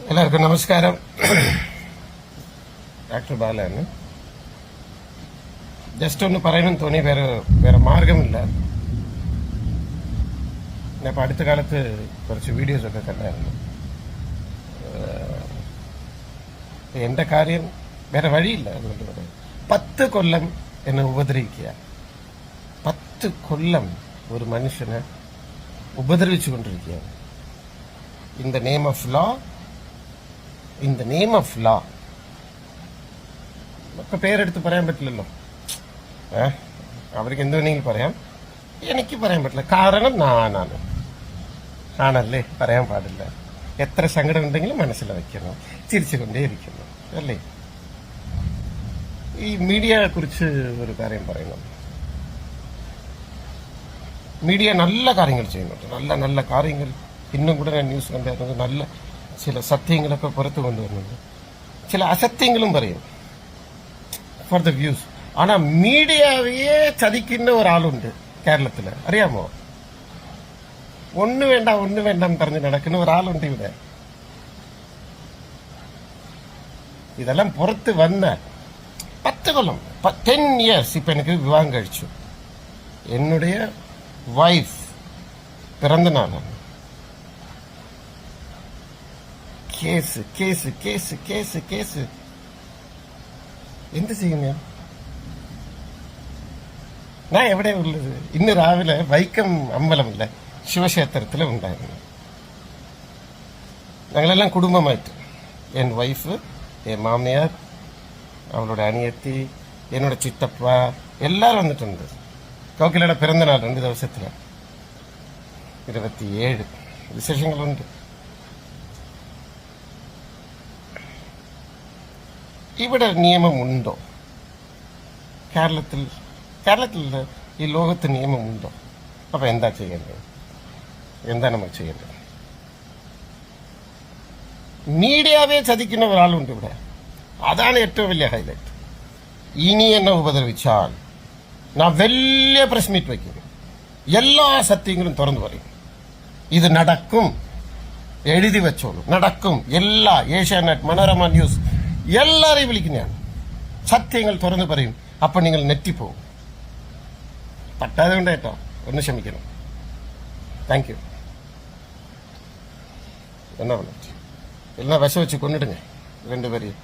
എല്ലാവർക്കും നമസ്കാരം. Doctor ബാലാണ്. Just ഒന്ന് പറയണമെന്ന് തോന്നി, വേറെ മാർഗമില്ല. ഞാൻ ഇപ്പം അടുത്ത കാലത്ത് കുറച്ച് വീഡിയോസൊക്കെ കണ്ടായിരുന്നു. എൻ്റെ കാര്യം വേറെ വഴിയില്ല. അതുകൊണ്ട് പറയാം, 10 കൊല്ലം എന്നെ ഉപദ്രവിക്കുക. 10 കൊല്ലം ഒരു മനുഷ്യനെ ഉപദ്രവിച്ചുകൊണ്ടിരിക്കുകയാണ്. In the name of law, in the name of law. നമുക്ക് പേരെടുത്ത് പറയാൻ പറ്റില്ലല്ലോ. അവർക്ക് എന്ത് വേണമെങ്കിലും പറയാം, എനിക്ക് പറയാൻ പറ്റില്ല. കാരണം ഞാനാണ്. ആണല്ലേ, പറയാൻ പാടില്ല. എത്ര സങ്കടം ഉണ്ടെങ്കിലും മനസ്സിൽ വയ്ക്കണം, ചിരിച്ചുകൊണ്ടേയിരിക്കുന്നു അല്ലേ. ഈ മീഡിയയെ കുറിച്ച് ഒരു കാര്യം പറയണം. മീഡിയ നല്ല കാര്യങ്ങൾ ചെയ്യുന്നുണ്ട്, നല്ല നല്ല കാര്യങ്ങൾ. ഇന്നും കൂടെ ഞാൻ ന്യൂസ് കണ്ടായിരുന്നു. നല്ല ചില സത്യങ്ങളൊക്കെ പുറത്തു കൊണ്ടുവരുന്നുണ്ട്, ചില അസത്യങ്ങളും പറയും ഫോർ ദ വ്യൂസ്. ആണാ മീഡിയയെ ചതിക്കുന്ന ഒരാളുണ്ട് കേരളത്തില്, അറിയാമോ? ഒന്ന് വേണ്ട പറഞ്ഞ് നടക്കുന്ന ഒരാളുണ്ട് ഇവിടെ. ഇതെല്ലാം പുറത്ത് വന്ന 10 കൊല്ലം 10 ഇയേഴ്സ് ഇപ്പൊ എനിക്ക് വിവാഹം കഴിച്ചു. என்னுடைய വൈഫ് പിറന്ന നാളാണ്. Case case case case case എന്ത് ചെയ്യും ഞാൻ എവിടെ ഉള്ളത്? ഇന്ന് രാവിലെ വൈക്കം അമ്പലമില്ല, ശിവക്ഷേത്രത്തിൽ ഉണ്ടായിരുന്നു. ഞങ്ങളെല്ലാം കുടുംബമായിട്ട്, എൻ വൈഫ്, എൻ മാമിയാർ, അവളുടെ അനിയത്തി, എന്നോട് ചിറ്റപ്പ, എല്ലാവരും വന്നിട്ടുണ്ട്. കോക്കിലയുടെ പിറന്നനാൾ 2 ദിവസത്തില് 27 വിശേഷങ്ങളുണ്ട്. ഇവിടെ നിയമമുണ്ടോ? കേരളത്തിൽ ഈ ലോകത്ത് നിയമമുണ്ടോ? അപ്പൊ എന്താ ചെയ്യേണ്ടത്? എന്താ നമ്മൾ ചെയ്യേണ്ടത്? മീഡിയയെ ചതിക്കുന്ന ഒരാളുണ്ട് ഇവിടെ. അതാണ് ഏറ്റവും വലിയ ഹൈലൈറ്റ്. ഇനി എന്നെ ഉപദ്രവിച്ചാൽ ഞാൻ വലിയ പ്രസ് മീറ്റ് വയ്ക്കും, എല്ലാ സത്യങ്ങളും തുറന്നു പറയും. ഇത് നടക്കും, എഴുതി വെച്ചോളൂ, നടക്കും. എല്ലാ ഏഷ്യാനെറ്റ്, മനോരമ ന്യൂസ് എല്ലാരെയും വിളിക്കുന്നതാണ്. സത്യങ്ങൾ തുറന്നു പറയും. അപ്പൊ നിങ്ങൾ നെറ്റിപ്പോവും. പറ്റാതെ കൊണ്ട് കേട്ടോ, ഒന്ന് ക്ഷമിക്കണം. Thank you. എന്നാ വിശ വെച്ച് കൊണ്ടിടുங்க 2 പേരെയും.